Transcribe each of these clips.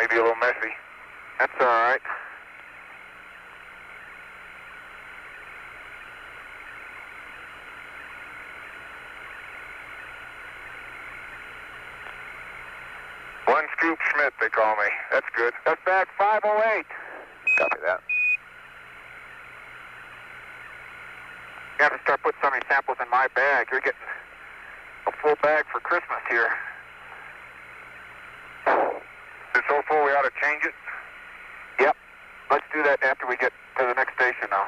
Maybe a little messy. That's all right. One Scoop Schmidt, they call me. That's good. That's bag 508. Copy that. You have to start putting some of these samples in my bag. You're getting a full bag for Christmas here. It's so full we ought to change it? Yep. Let's do that after we get to the next station now.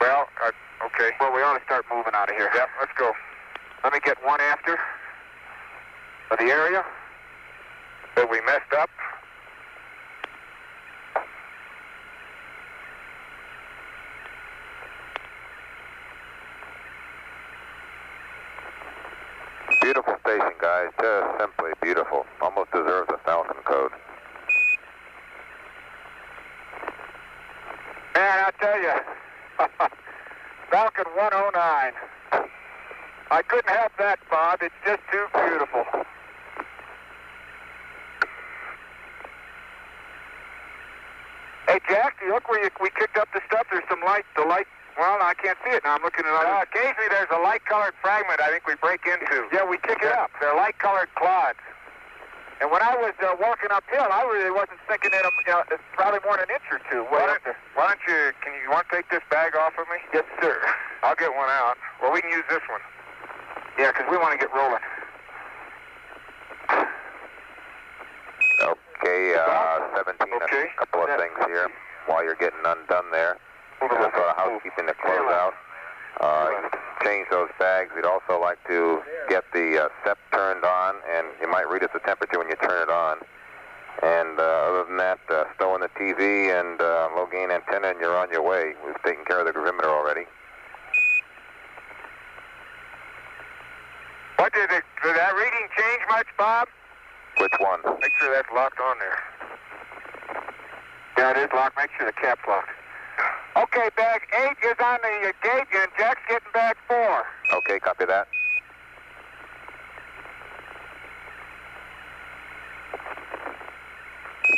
Well, okay. Well, we ought to start moving out of here. Yep, let's go. Let me get one after of the area that we messed up. Beautiful station, guys. Just simply beautiful. Almost deserves a Falcon code. Man, I tell you, Falcon 109. I couldn't help that, Bob. It's just too beautiful. Hey, Jack, do you look where we kicked up the stuff? There's some light, well, I can't see it now. I'm looking at it. Occasionally there's a light-colored fragment I think we break into. Yeah, we kick it up. They're light-colored clods. And when I was walking uphill, I really wasn't thinking that it's probably more than an inch or two. Why don't you want to take this bag off of me? Yes, sir. I'll get one out. Well, we can use this one. Yeah, because we want to get rolling. Okay, 17, okay. A couple of things here while you're getting undone there. Just sort of housekeeping to close out. Change those bags. We'd also like to get the SEP turned on, and you might read us the temperature when you turn it on. And other than that, stow in the TV and low gain antenna, and you're on your way. We've taken care of the gravimeter already. What did that reading change much, Bob? Which one? Make sure that's locked on there. Yeah, it is locked. Make sure the cap's locked. Okay, bag 8 is on the gauge, and Jack's getting bag 4. Okay, copy that.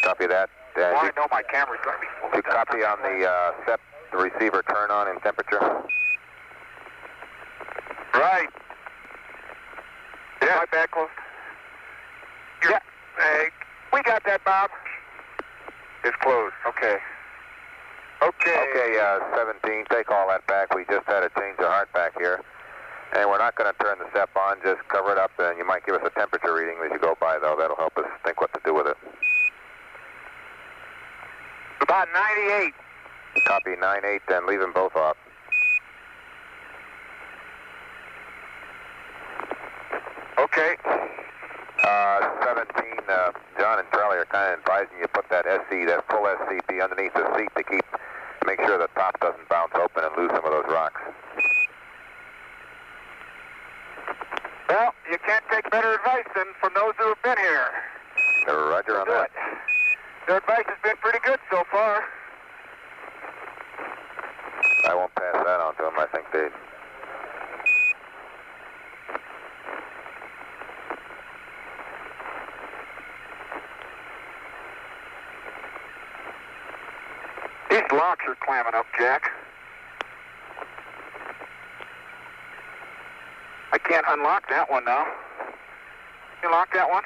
Copy that. Well, I know my camera's going to be full. You copy on the SEP, the receiver turn on in temperature? Right. Yeah. My bag closed? Yeah. Hey, we got that, Bob. It's closed. Okay. Okay, 17, take all that back. We just had to change the heart back here. And we're not going to turn the SEP on, just cover it up, and you might give us a temperature reading as you go by, though. That'll help us think what to do with it. About 98. Copy 98, then leave them both off. Okay. 17, John and Charlie are kind of advising you put that SC, that full SCP underneath the seat to make sure the top doesn't bounce open and lose some of those rocks. Well, you can't take better advice than from those who have been here. Roger on that. Their advice has been pretty good so far. I won't pass that on to them. I think they... These locks are clamming up, Jack. I can't unlock that one now. Can you lock that one?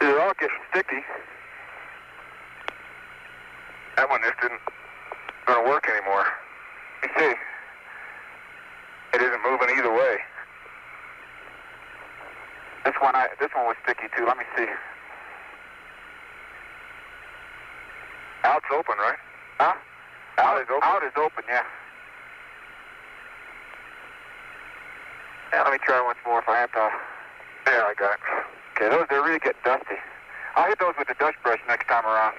They're all getting sticky. That one just isn't going to work anymore. You see, it isn't moving either way. This one was sticky too. Let me see. Out's open, right? Huh? Out is open. Out is open, yeah. Yeah, let me try once more if I have to. There, I got it. Okay, they're really getting dusty. I'll hit those with the dust brush next time around.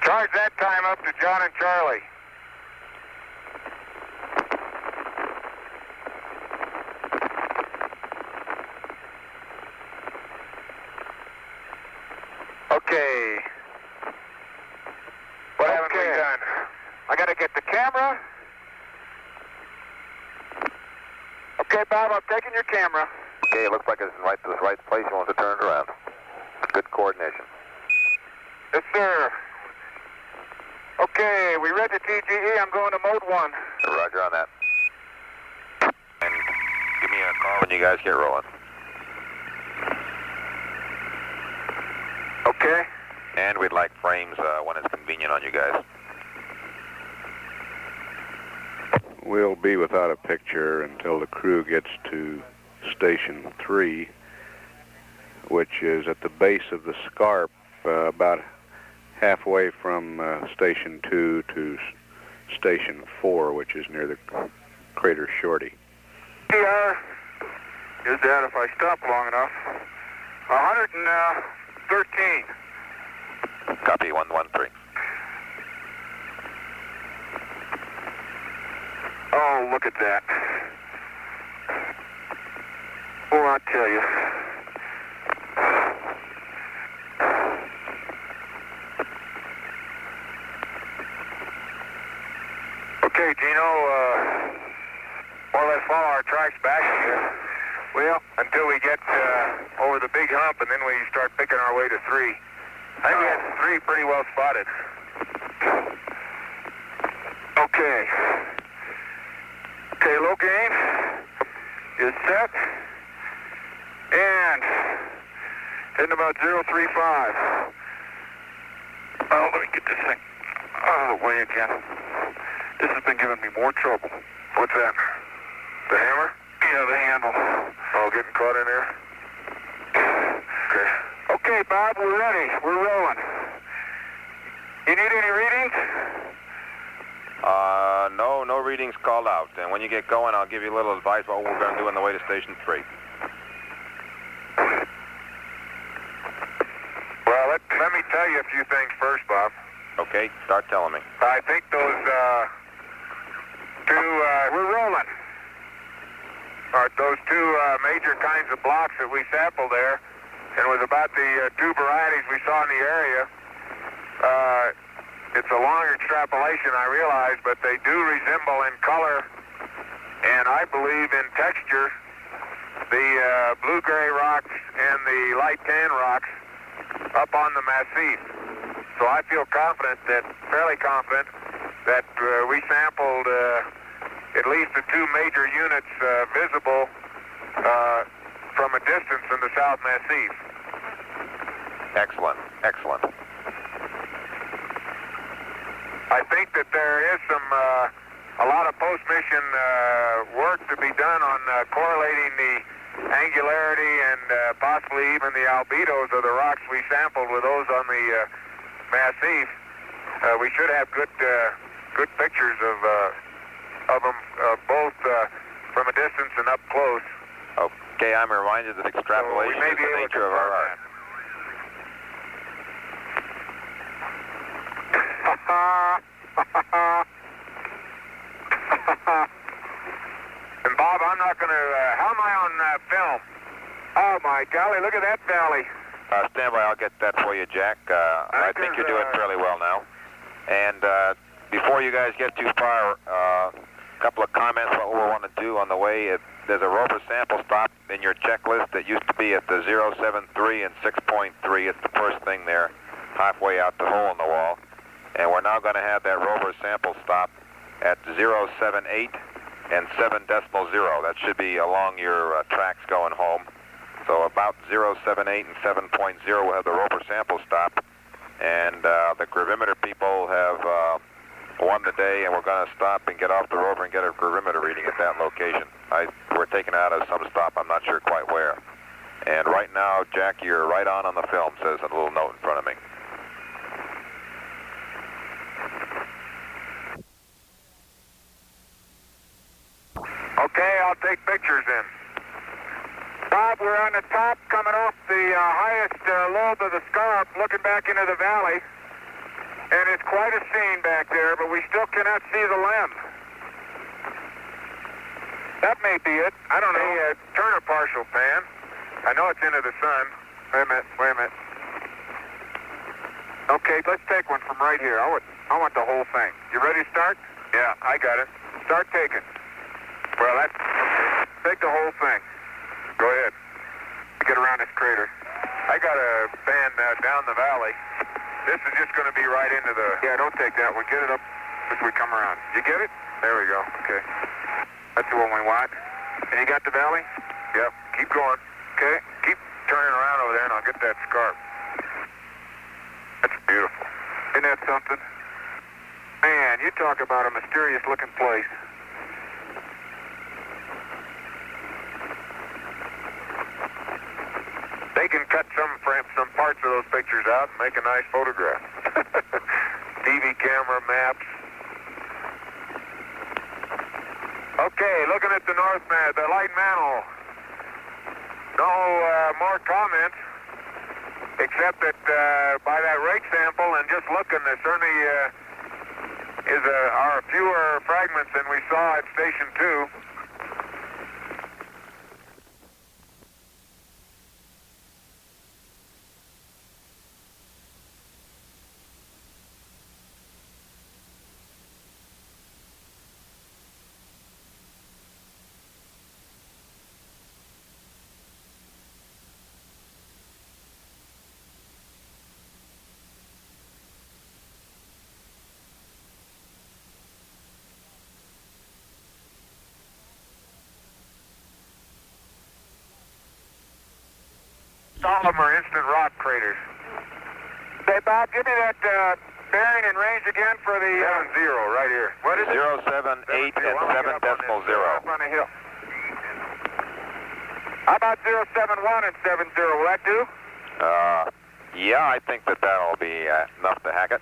Charge that time up to John and Charlie. Okay. What haven't we done? I got to get the camera. Okay, Bob, I'm taking your camera. Okay, it looks like it's in the right place. You want to turn it around. Good coordination. Yes, sir. Okay, we read the TGE. I'm going to mode 1. Roger on that. And give me a call when you guys get rolling. Okay. And we'd like frames when it's convenient on you guys. We'll be without a picture until the crew gets to Station 3, which is at the base of the scarp, about halfway from Station 2 to Station 4, which is near the crater Shorty. PR is that if I stop long enough. 113. Copy, 113. Oh, look at that. Oh, I'll tell you. Okay, Gino, more or less follow our tracks back here. Well, until we get over the big hump, and then we start picking our way to 3. I think we had 3 pretty well spotted. Okay. Okay, low gain is set. And hitting about 035. Oh, let me get this thing out of the way again. This has been giving me more trouble. What's that? The hammer? Yeah, the handle. Oh, getting caught in there? Okay. Okay, Bob, we're ready. We're rolling. You need any readings? No readings called out. And when you get going, I'll give you a little advice about what we're going to do on the way to Station 3. Well, let me tell you a few things first, Bob. Okay, start telling me. I think those we're rolling. Those 2 major kinds of blocks that we sampled there, and it was about the 2 varieties we saw in the area. It's a long extrapolation, I realize, but they do resemble in color, and I believe in texture, the blue-gray rocks and the light tan rocks up on the massif. So I feel fairly confident, that we sampled at least the 2 major units visible from a distance in the South Massif. Excellent, excellent. I think that there is a lot of post-mission work to be done on correlating the angularity and possibly even the albedos of the rocks we sampled with those on the massif. We should have good pictures of them both from a distance and up close. Okay, I'm reminded that extrapolation is the nature of our art. And Bob, I'm not going to... how am I on film? Oh, my golly, look at that valley. Stand by, I'll get that for you, Jack. I think you're doing fairly well now. And before you guys get too far, a couple of comments about what we want to do on the way. There's a rover sample stop in your checklist that used to be at the 073 and 6.3. It's the first thing there, halfway out the hole in the wall. And we're now going to have that rover sample stop at 078 and 7.0. That should be along your tracks going home. So about 078 and 7.0 we'll have the rover sample stop. And the gravimeter people have won the day, and we're going to stop and get off the rover and get a gravimeter reading at that location. We're taking out of some stop, I'm not sure quite where. And right now, Jack, you're right on the film, says a little note in front of me. Okay, I'll take pictures in. Bob, we're on the top, coming off the highest lobe of the scarp, looking back into the valley. And it's quite a scene back there, but we still cannot see the limb. That may be it. I don't know. Hey, turn a partial fan. I know it's into the sun. Wait a minute. Okay, let's take one from right here. I want the whole thing. You ready to start? Yeah, I got it. Start taking. Well, that's... Okay. Take the whole thing. Go ahead. Get around this crater. I got a band down the valley. This is just going to be right into the... Yeah, don't take that one. Get it up as we come around. You get it? There we go. Okay. That's the one we want. And you got the valley? Yep. Keep going. Okay. Keep turning around over there and I'll get that scarp. That's beautiful. Isn't that something? Man, you talk about a mysterious looking place. They can cut some parts of those pictures out and make a nice photograph. TV camera, maps. Okay, looking at the north man, the light mantle. No more comments, except that by that rake sample and just looking, there certainly are fewer fragments than we saw at Station 2. All of them are instant rock craters. Hey, Bob, give me that bearing and range again for the... 7-0 right here. What is it? 078 and 7 decimal 0. Up on the hill. How about 071 and 70? Will that do? Yeah, I think that'll be enough to hack it.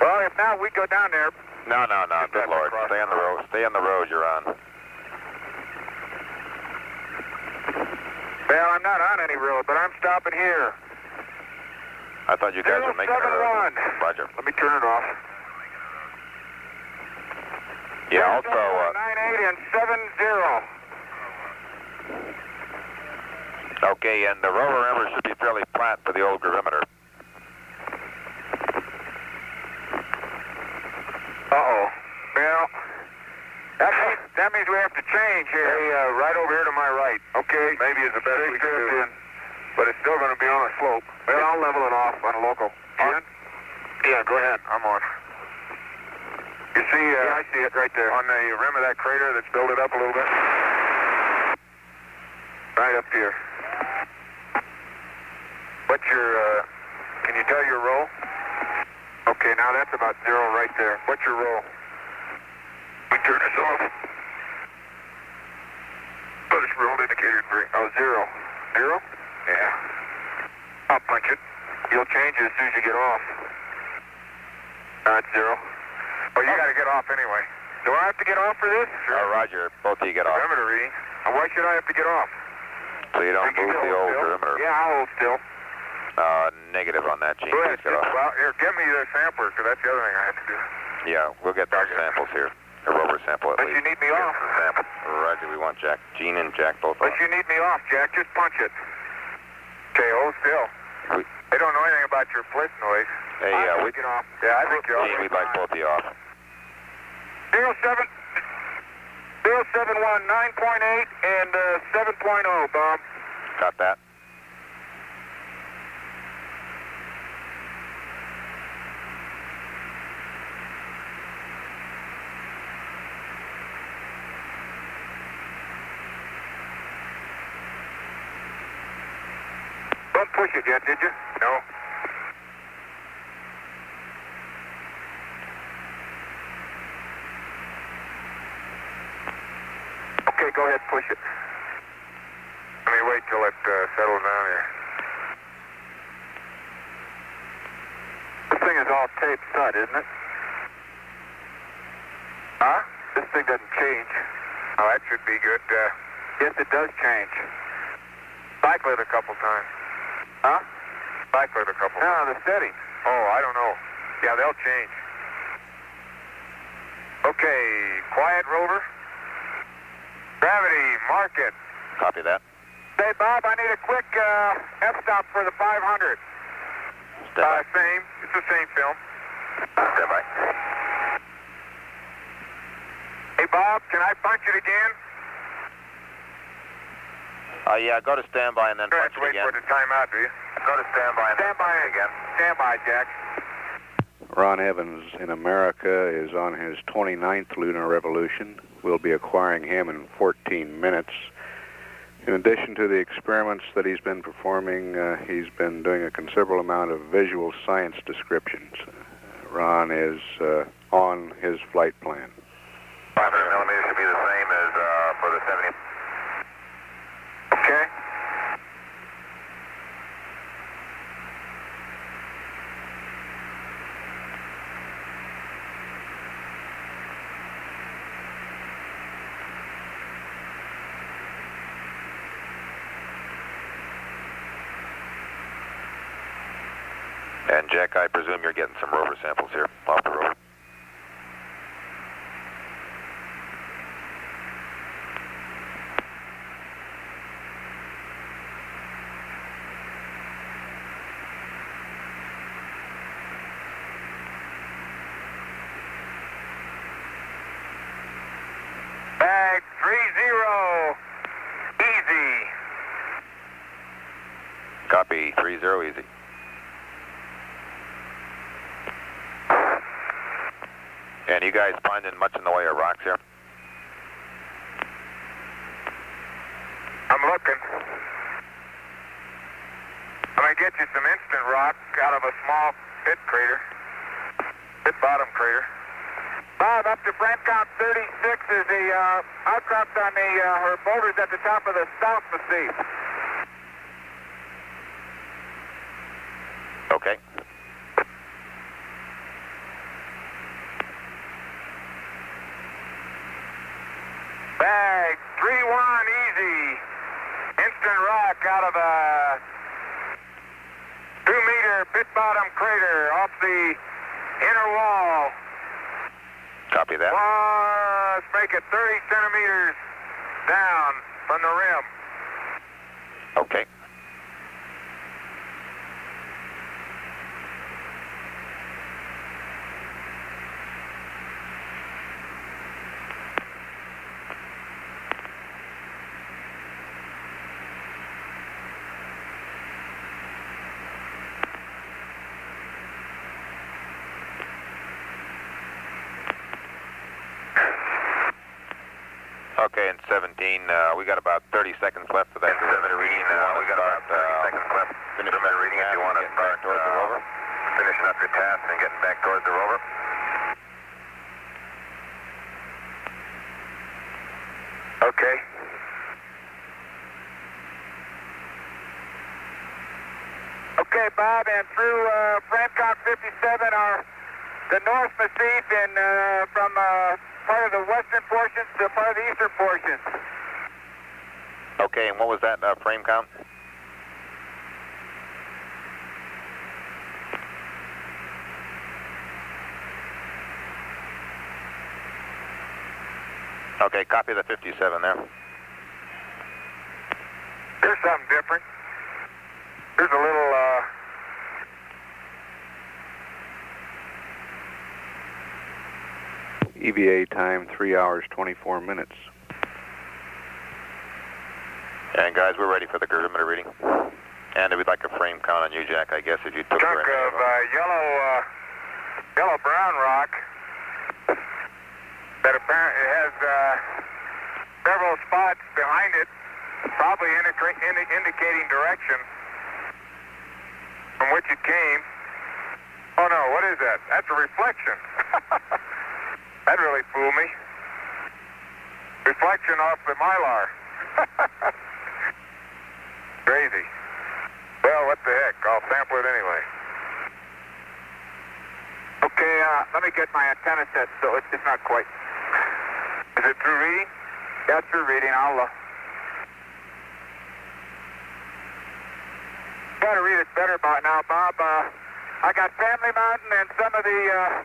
Well, if not, we go down there. No, good Lord. Stay on the road. Stay on the road you're on. Well, I'm not on any road, but I'm stopping here. I thought you guys were making a road. Roger. Let me turn it off. Yeah, also... 98 and 70. Okay, and the rover ember should be fairly flat for the old gravimeter. Uh-oh. Well, that means we have to change here. Hey, right over here to my right. Okay. Maybe it's the best we can do. But it's still going to be on a slope. Well, I'll level it off on a local. On? Yeah, go ahead. I'm on. You see... yeah, I see it right there. On the rim of that crater that's built it up a little bit? Right up here. What's your... can you tell your roll? Okay, now that's about 0 right there. What's your roll? We turn this off. Oh, this roll indicator green. Oh, 0. 0? Yeah. I'll punch it. You'll change it as soon as you get off. That's 0. Oh, you got to get off anyway. Do I have to get off for this? Sure. Roger, both of you get off. Perimeter reading. Why should I have to get off? So you don't move the old perimeter. Yeah, I'll hold still. Negative on that, Gene. Go ahead. Please get off. Well, here, give me the sampler, because that's the other thing I have to do. Yeah, we'll get those samples here. A rover sample at But least. you need me off. Sample. Roger, we want Jack. Gene and Jack both But on. you need me off, Jack. Just punch it. Okay, hold still. They don't know anything about your flick noise. Hey, we get off. Yeah, I think you're off. Gene, we'd like both of you off. 071, 9.8 and 7.0, Bob. Got that? Don't push it yet, did you? No. Okay, go ahead, push it. Let me wait till it settles down here. This thing is all taped shut, isn't it? Huh? This thing doesn't change. Oh, that should be good. Yes, it does change. Cycle it a couple times. Huh? Cycle it a couple times. No, the settings. Oh, I don't know. Yeah, they'll change. Okay, quiet rover. Gravity, mark it. Copy that. Say, Bob, I need a quick F-stop for the 500. Same. It's the same film. Stand by. Hey, Bob, can I punch it again? Yeah, go to standby and then punch it Wait again. for the timeout, do you? Go to standby and then punch it again. Stand by, Jack. Ron Evans in America is on his 29th lunar revolution. We'll be acquiring him in 14 minutes. In addition to the experiments that he's been performing, he's been doing a considerable amount of visual science descriptions. Ron is on his flight plan. 500 millimeters should be the same as for the 70. Okay. And Jack, I presume you're getting some rover samples here off the rover. Bag 30. Easy. Copy, 30 easy. And you guys finding much in the way of rocks here? I'm looking. I'm going to get you some instant rock out of a small pit crater. Pit bottom crater. Bob, up to Brentcom 36 is the outcrops on the her boulders at the top of the South Massif. Okay. Bag 31 easy. Instant rock out of a 2-meter pit bottom crater off the inner wall. Copy that. Let's make it 30 centimeters down from the rim. Okay. Okay, in 17, we got about 30 seconds left of that perimeter reading. We got about 30 seconds left. Finish perimeter reading if you want to start towards the rover. Finishing up your task and getting back towards the rover. Okay. Okay, Bob, and through Brantcock 57 are the North Massif and from part of the western portions to part of the eastern portions. Okay, and what was that frame count? Okay, copy the 57 there. Here's something different. Here's a little, EVA time 3 hours 24 minutes. And guys, we're ready for the perimeter reading. And we'd like a frame count on you, Jack, I guess, if you took chunk of yellow-brown rock that apparently has several spots behind it, probably indicating direction from which it came. Oh no, what is that? That's a reflection. That really fooled me. Reflection off the Mylar. Crazy. Well, what the heck? I'll sample it anyway. Okay, let me get my antenna set so it's not quite. Is it through reading? Yeah, it's through reading. I'll try to read it better by now, Bob. I got Family Mountain and some of the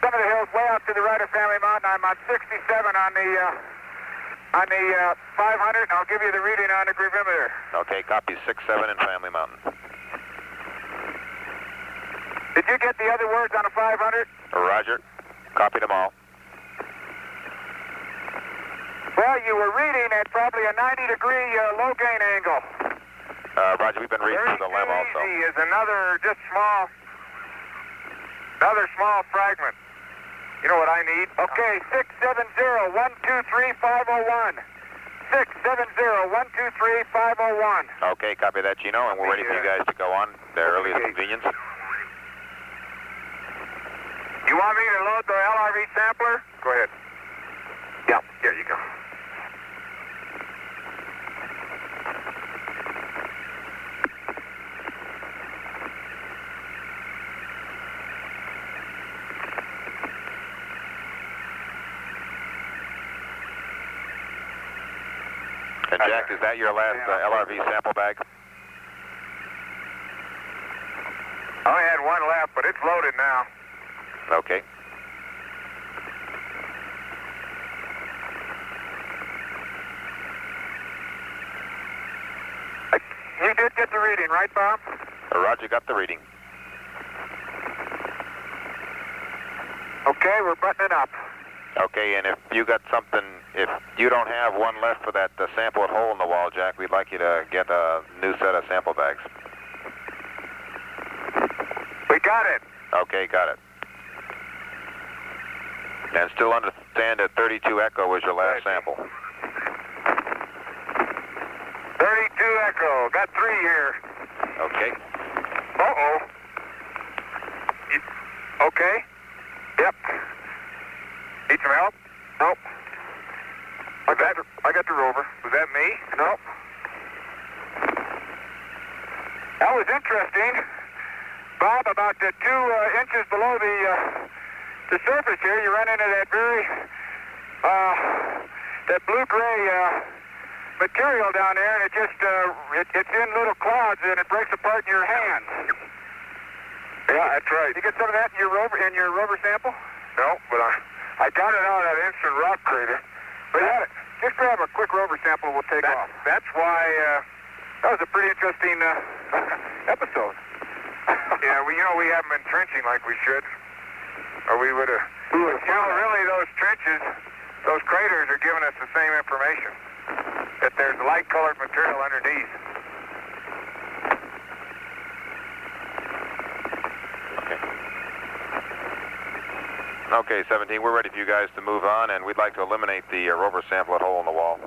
hills way out to the right of Family Mountain. I'm on 67 on the 500, and I'll give you the reading on the gravimeter. Okay, copy 67 in Family Mountain. Did you get the other words on a 500? Roger. Copied them all. Well, you were reading at probably a 90-degree low gain angle. Roger, we've been reading through the LEM also. Is another small fragment. You know what I need? Okay, 670-123-501. 670-123-501. Okay, copy that, Gino, and we're ready for you guys to go on at their earliest convenience. You want me to load the LRV sampler? Go ahead. Yeah, here you go. And Jack, is that your last LRV sample bag? I only had one left, but it's loaded now. Okay. You did get the reading, right, Bob? Roger, got the reading. Okay, we're buttoning up. Okay, and if you got something, if you don't have one left for that sample at hole in the wall, Jack, we'd like you to get a new set of sample bags. We got it. Okay, got it. And still understand that 32 Echo was your last sample. 32 Echo. Got 3 here. Okay. Uh-oh. Okay. Yep. Need some help? Nope. I got the rover. Was that me? Nope. That was interesting. Bob, about 2 inches below the surface here, you run into that that blue-gray material down there, and it just, it's in little clouds, and it breaks apart in your hands. Yeah, that's right. You get some of that in your rover sample? No, but I got it out of that instant rock crater. But just grab a quick rover sample, we'll take off. That's why, that was a pretty interesting episode. Yeah, we haven't been trenching like we should. Or we would have. Really, those trenches, those craters are giving us the same information. That there's light-colored material underneath. Okay, 17, we're ready for you guys to move on, and we'd like to eliminate the rover sample at hole in the wall.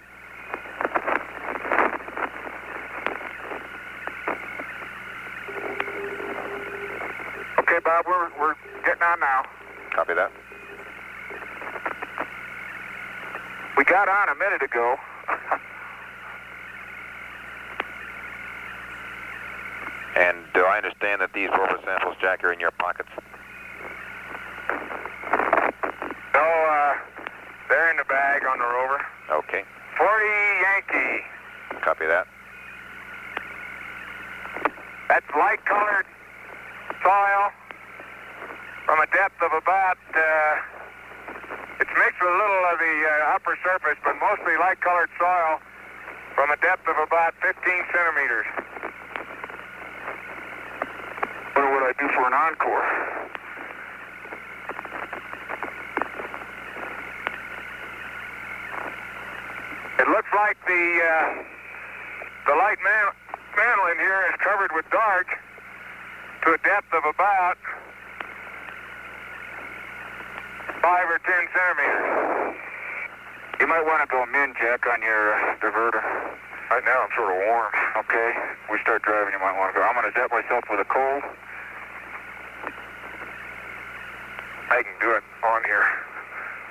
Okay, Bob, we're getting on now. Copy that. We got on a minute ago. And do I understand that these rover samples, Jack, are in your pockets? No, they're in the bag on the rover. Okay. 40 Yankee. Copy that. That's light-colored soil from a depth of about, it's mixed with a little of the upper surface, but mostly light-colored soil from a depth of about 15 centimeters. What would I do for an encore? It looks like the light mantle in here is covered with dark to a depth of about 5 or 10 centimeters. You might want to go min, Jack, on your diverter. Right now I'm sort of warm. Okay, we start driving, you might want to go. I'm going to zap myself with a cold. I can do it on here.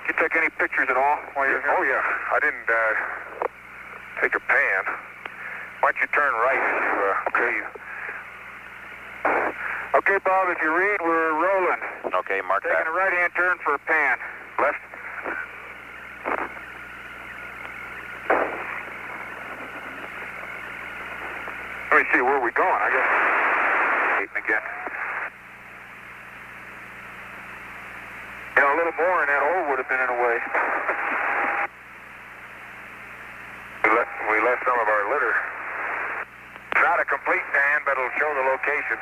Did you take any pictures at all while you're here? Oh, yeah. I didn't take a pan. Why don't you turn right as you okay. Okay, Bob, if you read, we're rolling. Okay, mark that. Taking a right-hand turn for a pan. Left. Let me see, where are we going? I got again. You know, a little more and that hole would have been in the way. We left some of our litter. It's not a complete pan, but it'll show the location.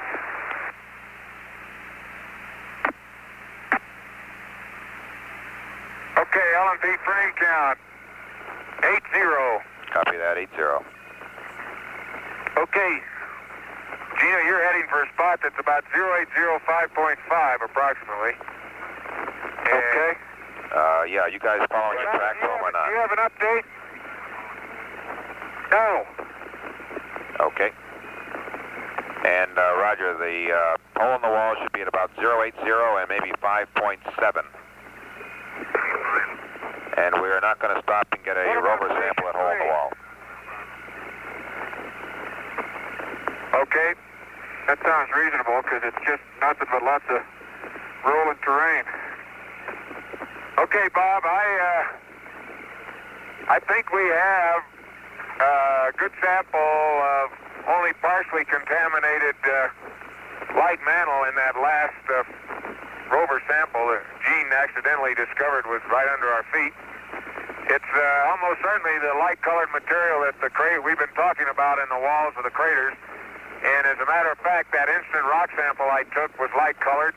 Okay, LMP frame count, 80. Copy that, 80. Okay, Gino, you're heading for a spot that's about 0805.5 approximately. Okay. Yeah, you guys following your track home or not? Do you have an update? No. Okay. And Roger, the hole in the wall should be at about 080 and maybe 5.7. And we're not going to stop and get a rover sample at hole in the wall. Okay. That sounds reasonable because it's just nothing but lots of rolling terrain. Okay, Bob, I think we have a good sample of only partially contaminated light mantle in that last rover sample that Gene accidentally discovered was right under our feet. It's almost certainly the light-colored material that we've been talking about in the walls of the craters. And as a matter of fact, that instant rock sample I took was light-colored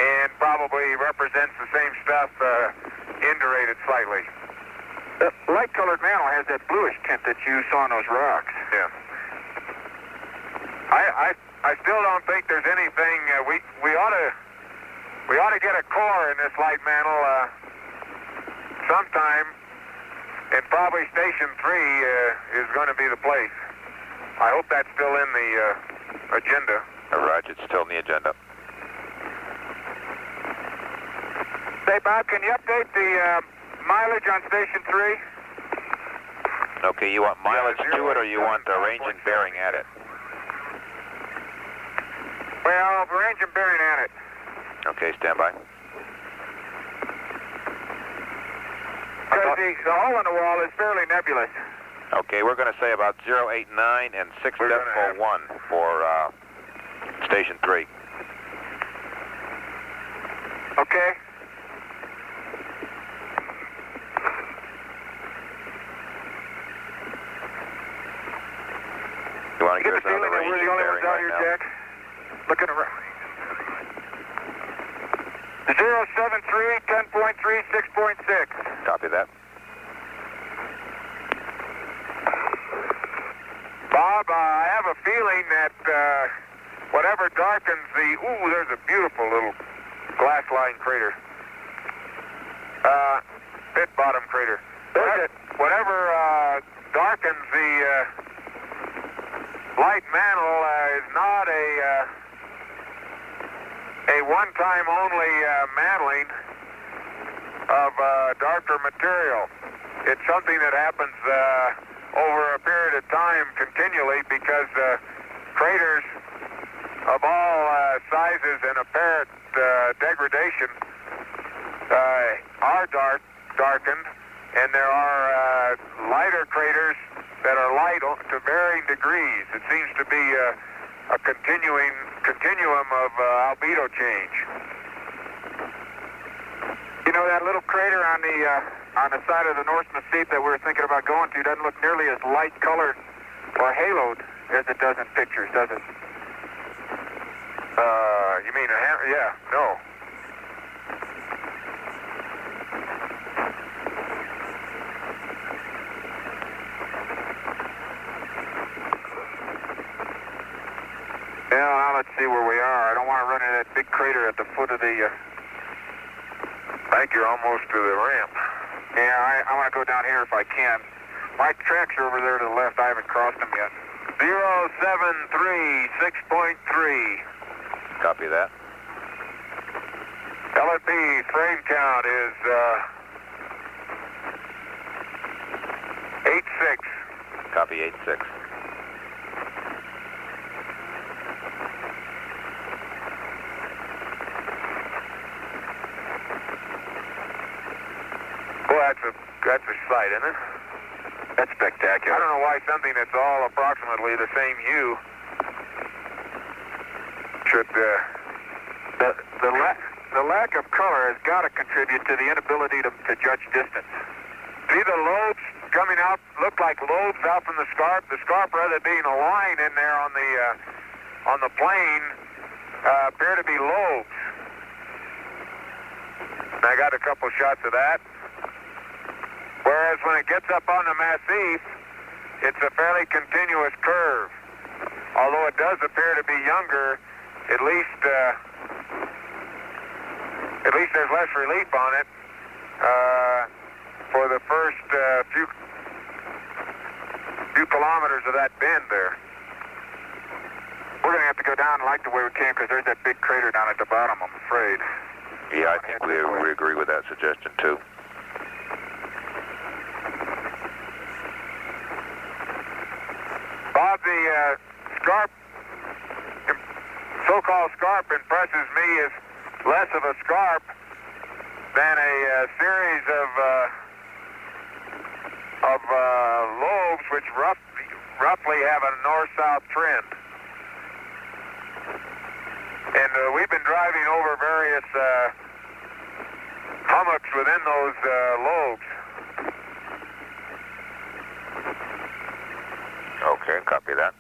and probably represents the same stuff, indurated slightly. The light-colored mantle has that bluish tint that you saw on those rocks. Yeah. I still don't think there's anything. We ought to get a core in this light mantle sometime, and probably Station 3 is going to be the place. I hope that's still in the agenda. Roger, it's still in the agenda. Say, Bob, can you update the mileage on Station 3? Okay, you want mileage to it or you want range and bearing at it? Well, range and bearing at it. Okay, stand by. Because the hole in the wall is fairly nebulous. Okay, we're going to say about 089 and 6.1 for Station 3. Okay. You want to Get give the us another feeling that range we're and the only ones bearing out right here, now? Jack. Looking around. 073, 10.3, 6.6. Copy that. Bob, I have a feeling that whatever darkens there's a beautiful little glass line crater. Pit bottom crater. Whatever darkens the light mantle is not a one-time only mantling of darker material. It's something that happens over a period of time continually because craters of all sizes and apparent degradation are darkened, and there are lighter craters that are light to varying degrees. It seems to be a continuum of albedo change. You know, that little crater on the side of the North Mesquite that we were thinking about going to doesn't look nearly as light colored or haloed as it does in pictures, does it? You mean yeah, no. Yeah, now let's see where we are. I don't want to run into that big crater at the foot of the... I think you're almost to the ramp. Yeah, I want to go down here if I can. My tracks are over there to the left. I haven't crossed them yet. 073, 6.3. Copy that. LNP frame count is 86. Copy 86. Well, that's a sight, isn't it? That's spectacular. I don't know why something that's all approximately the same hue should... The lack of color has got to contribute to the inability to judge distance. See the lobes coming out, look like lobes out from the scarp. The scarp, rather than being a line in there on the plane, appear to be lobes. And I got a couple shots of that. Whereas when it gets up on the Massif, it's a fairly continuous curve. Although it does appear to be younger, at least there's less relief on it for the first few kilometers of that bend there. We're going to have to go down like the way we came because there's that big crater down at the bottom, I'm afraid. Yeah, I think we agree with that suggestion, too. Bob, the so-called scarp impresses me as less of a scarp than a series of lobes which roughly have a north-south trend. And we've been driving over various hummocks within those lobes. Okay, copy that.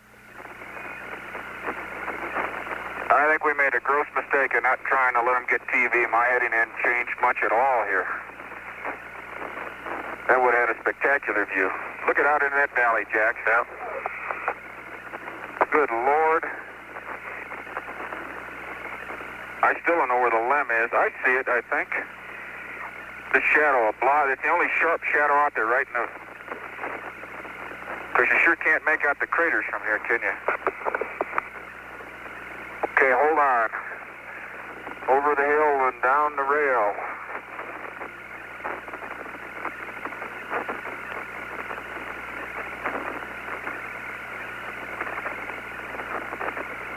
I think we made a gross mistake in not trying to let them get TV. My heading hadn't changed much at all here. That would have had a spectacular view. Look at out in that valley, Jack. Yeah. Good Lord. I still don't know where the lem is. I see it, I think. The shadow, a blot. It's the only sharp shadow out there right in the... Because you sure can't make out the craters from here, can you? Okay, hold on. Over the hill and down the rail.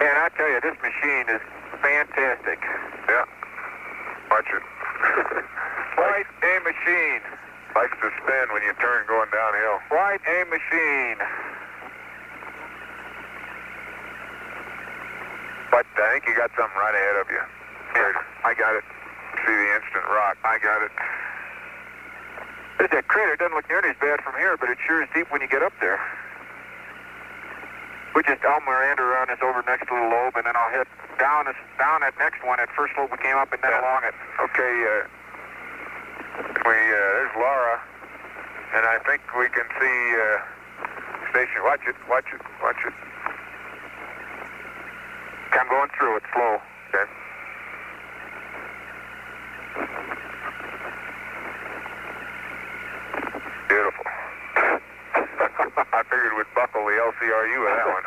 Man, I tell you, this machine is fantastic. Yeah. Watch it. Quite a machine. Likes to spin when you turn going downhill. Quite a machine. But I think you got something right ahead of you. Yeah, I got it. See the instant rock. I got it. There's that crater. It doesn't look nearly as bad from here, but it sure is deep when you get up there. We just, I'll meander around this over next little lobe, and then I'll hit down that next one, that first lobe we came up, and then along it. Okay, there's Laura, and I think we can see station. Watch it. I'm going through it slow. Okay. Beautiful. I figured we'd buckle the LCRU with that one.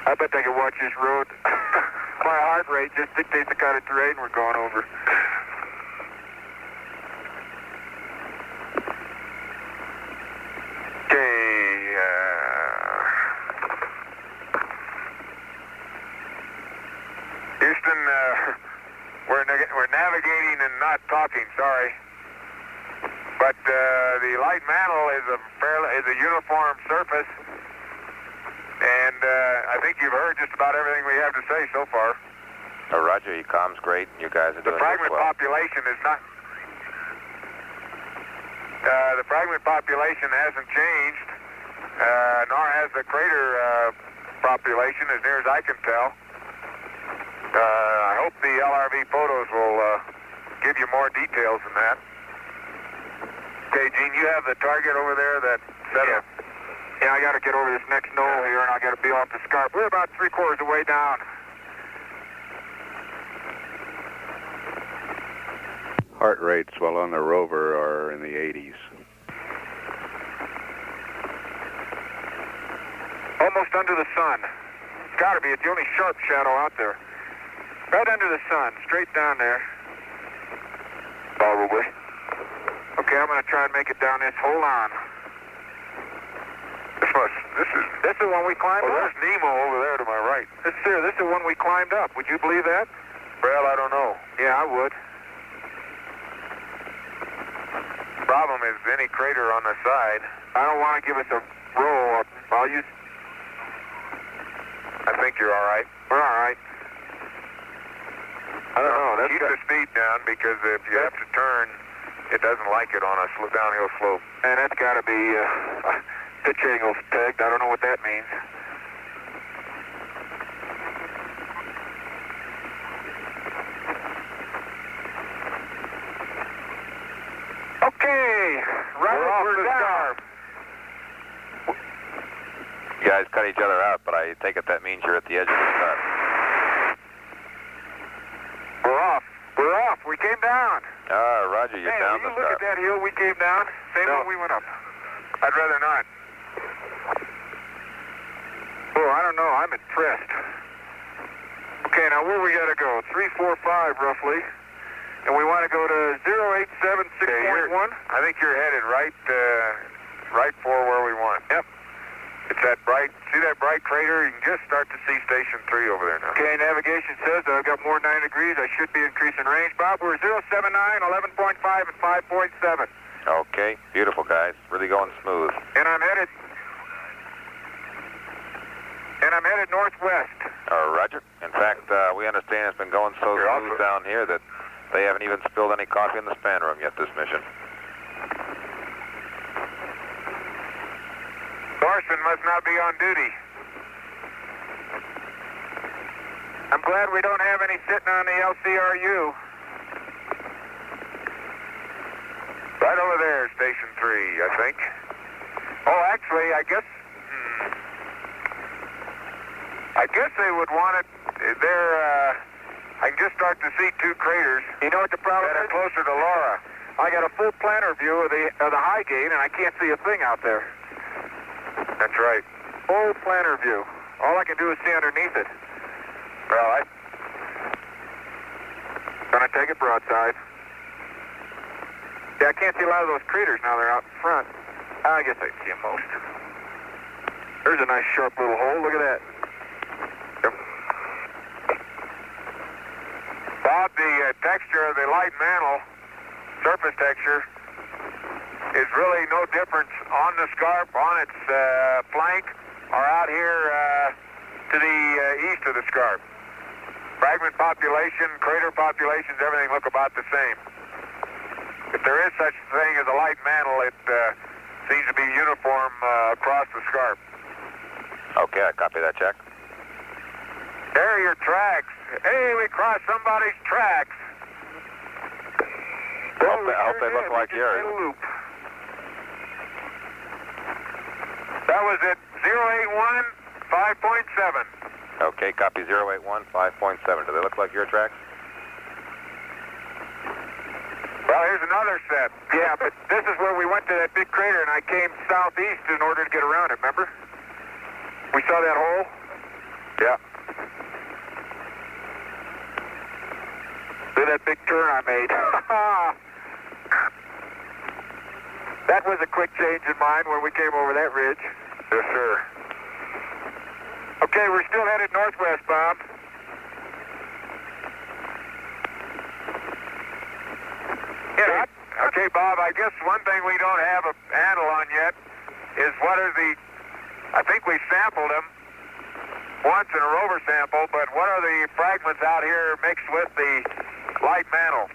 I bet they can watch this road. My heart rate just dictates the kind of terrain we're going over. Houston, we're navigating and not talking. Sorry, but the light mantle is a uniform surface, and I think you've heard just about everything we have to say so far. Roger, your comm's great. You guys are doing well. The fragment population is not. The fragment population hasn't changed, nor has the crater population, as near as I can tell. I hope the LRV photos will give you more details than that. Okay, Gene, you have the target over there that set up. Yeah, I got to get over this next knoll here, and I got to be off the scarp. We're about 3/4 of the way down. Heart rates while on the rover are in the 80s. Almost under the sun. It's got to be. It's the only sharp shadow out there. Right under the sun, straight down there. Probably. Okay, I'm going to try and make it down this. Hold on. This is the one we climbed up. There's Nemo over there to my right. This is the one we climbed up. Would you believe that? Well, I don't know. Yeah, I would. Problem is any crater on the side. I don't want to give us a roll. I'll use... I think you're all right. We're all right. I don't know. Keep the speed down, because if you have to turn, it doesn't like it on a downhill slope. And that's got to be pitch angles pegged. I don't know what that means. guys cut each other out, but I take it that means you're at the edge of the scarp. We're off. We're off. We came down. Roger, you're down the scarp. Look at that hill we came down. Same one we went up. I'd rather not. Oh, I don't know. I'm impressed. Okay, now where we got to go? 345 roughly. And we want to go to 0876.1. I think you're headed right for where we want. Yep. It's that bright, see that bright crater? You can just start to see Station 3 over there now. Okay, navigation says that I've got more than 9 degrees. I should be increasing range. Bob, we're 079, 11.5, and 5.7. Okay, beautiful, guys. Really going smooth. And I'm headed northwest. Roger. In fact, we understand it's been going so smooth down here that they haven't even spilled any coffee in the span room yet this mission. Larson must not be on duty. I'm glad we don't have any sitting on the LCRU. Right over there, Station 3, I think. Oh, actually, I guess they would want it there. I can just start to see 2 craters. You know what the problem is? That are closer to Laura. I got a full planner view of the high gain, and I can't see a thing out there. That's right. Full planner view. All I can do is see underneath it. Well, I'm gonna take it broadside. Yeah, I can't see a lot of those craters now. They're out in front. I guess I can see them most. There's a nice sharp little hole. Look at that. Yep. Bob, the texture of the light mantle, surface texture, is really no difference on the scarp, on its flank, or out here to the east of the scarp. Fragment population, crater populations, everything look about the same. If there is such a thing as a light mantle, it seems to be uniform across the scarp. Okay, I copy that, Jack. There are your tracks. Hey, we crossed somebody's tracks. I hope they look like yours. That was at 081, 5.7. Okay, copy 081, 5.7. Do they look like your tracks? Well, here's another set. Yeah, but this is where we went to that big crater, and I came southeast in order to get around it, remember? We saw that hole? Yeah. See that big turn I made? That was a quick change in mind when we came over that ridge. Yes, sir. Okay, we're still headed northwest, Bob. Yeah. Okay, Bob, I guess one thing we don't have a handle on yet is what are the, I think we sampled them once in a rover sample, but what are the fragments out here mixed with the light mantle?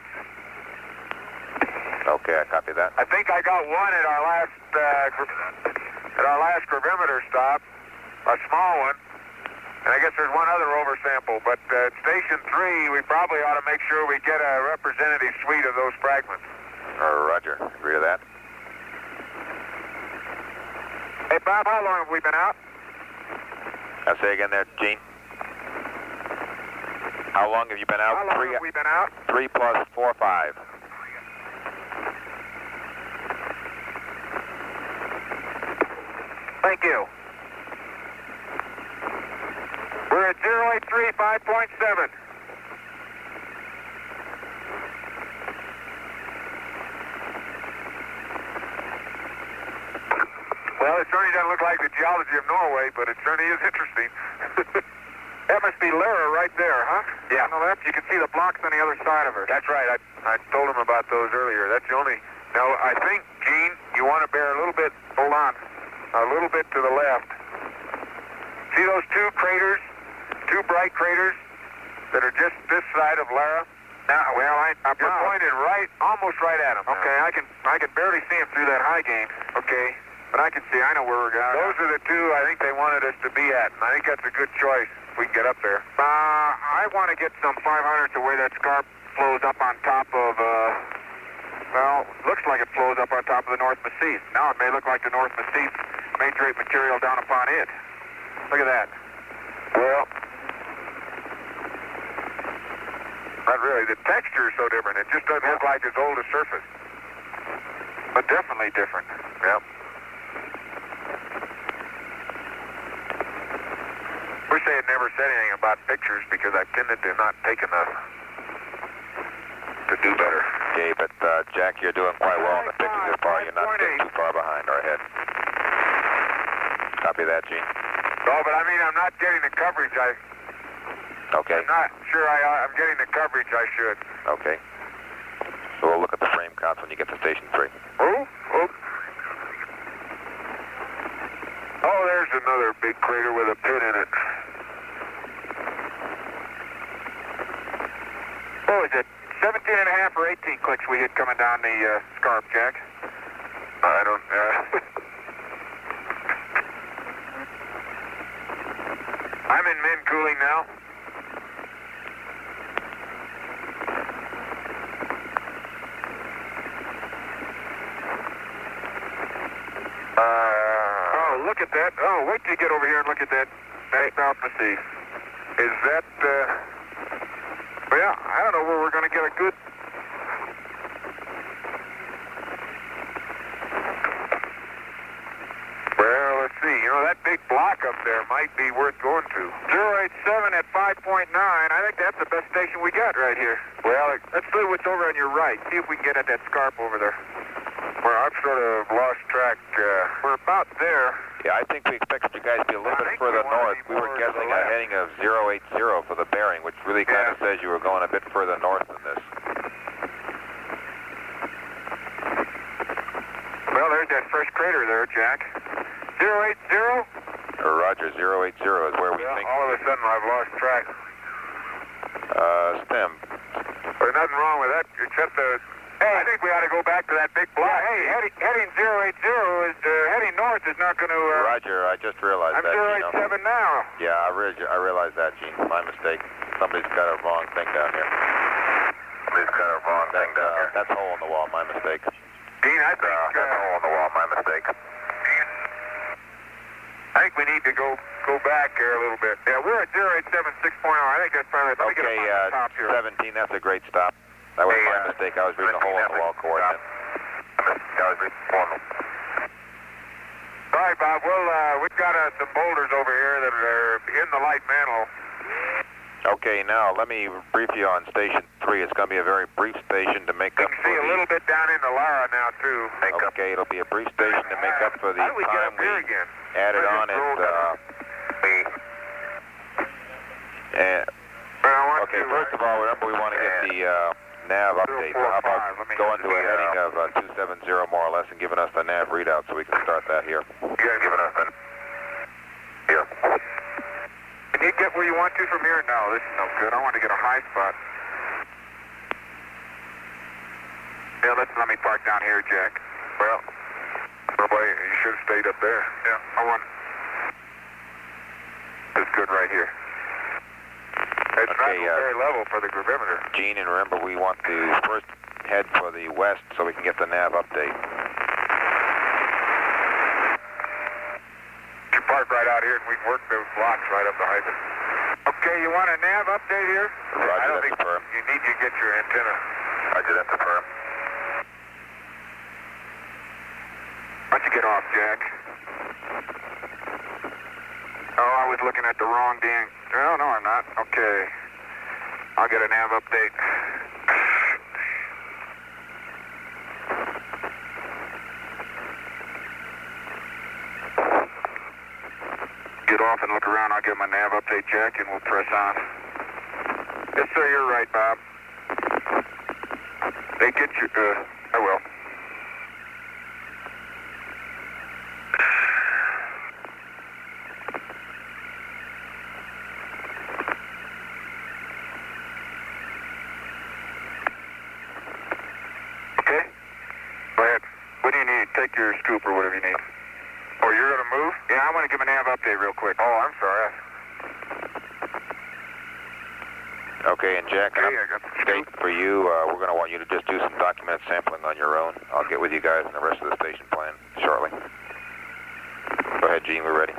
Okay, I copy that. I think I got one at our last gravimeter stop, a small one, and I guess there's one other rover sample. But at Station 3, we probably ought to make sure we get a representative suite of those fragments. Roger, agree to that. Hey, Bob, how long have we been out? I'll say again there, Gene. How long have you been out? How long have we been out? 3 plus 4, 5. Thank you. We're at 083, 5.7. Well, it certainly doesn't look like the geology of Norway, but it certainly is interesting. That must be Lara right there, huh? Yeah. On the left, you can see the blocks on the other side of her. That's right. I told him about those earlier. That's the only... Now, I think, Gene, you want to bear a little bit... Hold on. A little bit to the left. See those 2 craters? 2 bright craters that are just this side of Lara? Well, I'm pointed right, almost right at them. Okay, I can barely see them through that high gain. Okay, but I can see. I know where we're going. Those are the 2 I think they wanted us to be at, and I think that's a good choice if we can get up there. I want to get some 500 to where that scarp flows up on top of, well, looks like it flows up on top of the North Massif. Now it may look like the North Massif matrate material down upon it. Look at that. Well, not really. The texture is so different. It just doesn't look like as old a surface. But definitely different. Yep. Wish they had never said anything about pictures because I tended to not take enough to do better. Okay, but Jack, you're doing quite well in the pictures so far. You're not getting too far behind or ahead. Copy that, Gene. No, but I mean, I'm not getting the coverage Okay. I'm not sure I'm getting the coverage I should. Okay. So we'll look at the frame counts when you get to station 3. Oh, there's another big crater with a pit in it. Oh, is it 17 and a half or 18 clicks we hit coming down the scarp, Jack? I don't... I'm in min cooling now. Oh, look at that. Oh, wait till you get over here and look at that. That's out in the sea. Is that, well, I don't know where we're going to get a good... Well, let's see. You know, that big block up there might be worth going to. 087 at 5.9. I think that's the best station we got right here. Well, let's see what's over on your right. See if we can get at that scarp over there. Well, I've sort of lost track. We're about there. Yeah, I think we expected you guys to be a little bit further north. We were guessing a heading of 080 for the bearing, which really kind of says you were going a bit further north than this. Well, there's that first crater there, Jack. 080? Roger, 080 is where we think. All of a sudden I've lost track. Stem. There's nothing wrong with that except the... Hey, I think we ought to go back to that big block. Yeah, hey, heading 080 is, heading north is not going to... Roger, I just realized I'm that. 087 now. Yeah, I realized that, Gene. My mistake. Somebody's got a wrong thing down here. Somebody's got a wrong thing down here. That's a hole in the wall, my mistake. Dean, I think... that's a hole in the wall, my mistake. I think we need to go back here a little bit. Yeah, we're at 087 6.0. I think that's probably... Let me get Okay, top here. 17, that's a great stop. That was my mistake. I was reading the hole in the wall coordinate. Sorry, Bob. We've got some boulders over here that are in the light mantle. Okay, now let me brief you on Station 3. It's going to be a very brief station to make up for You can see a little bit down into Lara now, too. Okay, it'll be a brief station to make up for the How do we get up time here we again? added on it. Okay, first of all, remember we want to get the nav update. So how about going to a heading of 270 more or less and giving us the nav readout so we can start that here. You guys giving us that? Here. Can you get where you want to from here? No, this is no good. I want to get a high spot. Yeah, let me park down here, Jack. Well, you should have stayed up there. Yeah, I want... It's good right here. It's not very level for the gravimeter. Gene, and remember we want to first head for the west so we can get the nav update. You park right out here and we can work those blocks right up behind it. Okay, you want a nav update here? Roger, I don't think that's firm. you need to get your antenna. Roger, that's firm. Why don't you get off, Jack? Oh, I was looking at the wrong dang... Oh, no, I'm not. Okay. I'll get a nav update. Get off and look around. I'll get my nav update, Jack, and we'll press on. Yes, sir, you're right, Bob. They get you... I will. Take your scoop or whatever you need. Oh, you're going to move? Yeah, I want to give a nav update real quick. Oh, I'm sorry. Okay, and Jack, an update for you. We're going to want you to just do some documented sampling on your own. I'll get with you guys and the rest of the station plan shortly. Go ahead, Gene, we're ready.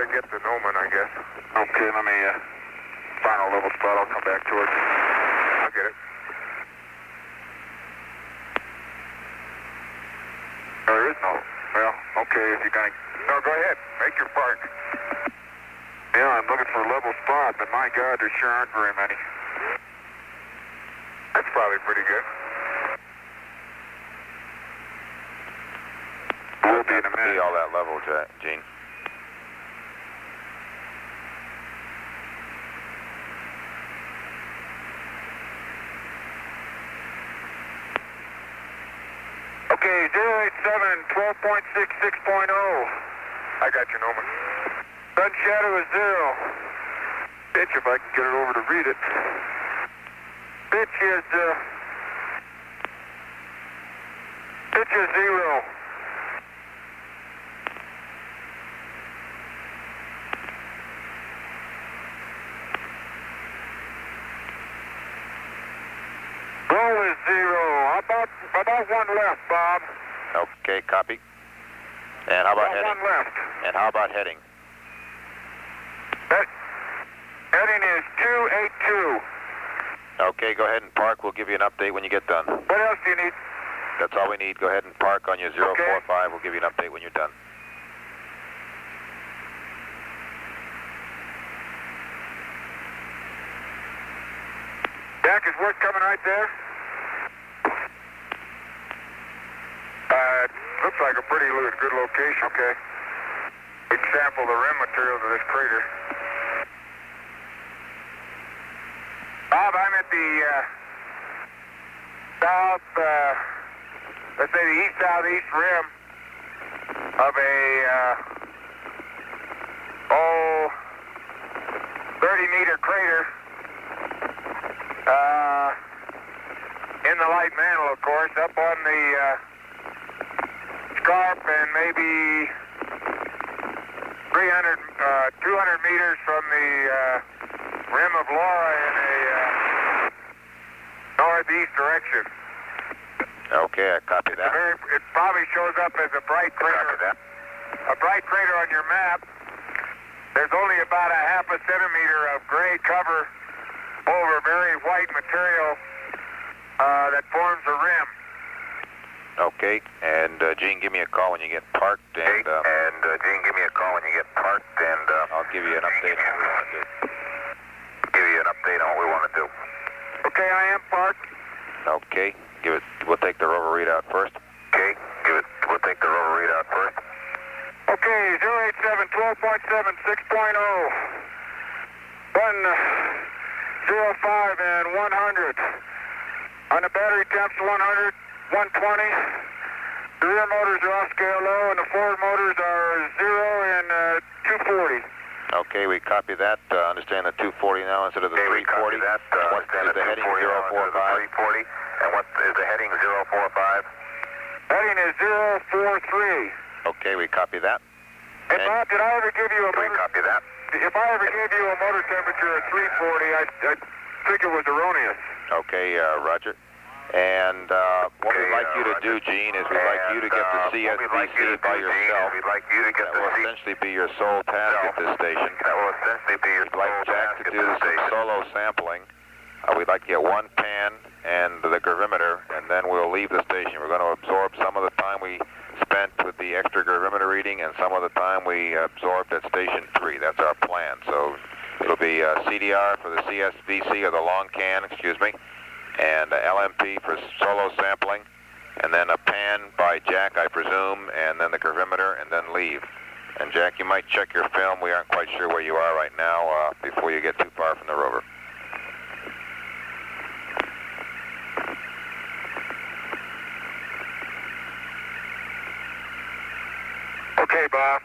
better get to Newman, I guess. Okay, let me find a level spot. I'll come back to it. I'll get it. There is no. Well, okay, if you're going to... No, go ahead. Make your park. Yeah, I'm looking for a level spot, but my God, there sure aren't very many. That's probably pretty good. We'll be in a minute. See all that level, Gene. Okay, 087, 12.66.0. I got your Newman. Sun shadow is 0. Pitch, if I can get it over to read it. Pitch is 0. Roll is 0. About one left, Bob. Okay, copy. And how about About heading? one left. And how about heading? Heading is 282. Okay, go ahead and park. We'll give you an update when you get done. What else do you need? That's all we need. Go ahead and park on your 045. We'll give you an update when you're done. Jack, is work coming right there? Looks like a pretty good location. Okay. We sample the rim materials of this crater. Bob, I'm at the let's say the east-southeast rim of a 30-meter crater. In the light mantle, of course, up on the scarp and maybe 200 meters from the rim of Laura in a northeast direction. Okay, I copy that. It probably shows up as a bright crater. A bright crater on your map. There's only about a half a centimeter of gray cover over very white material that forms a rim. Okay, and Gene, give me a call when you get parked, and Gene, give me a call when you get parked, and I'll give you an update on what we want to do. give you an update on what we want to do. Okay, I am parked. Okay, we'll take the rover readout first. Okay, we'll take the rover readout first. Okay, 087, 12.7, 6.0. 105 and 100. On the battery temps 100, 120. The rear motors are off scale low, and the forward motors are 0 and 240. Okay, we copy that. Understand the 240 now instead of the 340. What is the heading 045? 340. And what is the heading 045? Heading is 043. Okay, we copy that. Hey, Bob, did I ever give you a motor? copy that. If I ever gave you a motor temperature of 340, I think it was erroneous. Okay, Roger. And what we'd like you to do, Gene, is we'd like you to get the CSBC by yourself. We'd like you to get That will essentially be your sole task at this station. That will essentially be your We'd like Jack to do some solo sampling. We'd like to get one pan and the gravimeter, and then we'll leave the station. We're going to absorb some of the time we spent with the extra gravimeter reading and some of the time we absorbed at Station 3. That's our plan. So it'll be CDR for the CSVC, or the long can, excuse me, and LMP for solo sampling, and then a pan by Jack, I presume, and then the gravimeter, and then leave. And Jack, you might check your film. We aren't quite sure where you are right now before you get too far from the rover. Okay, Bob.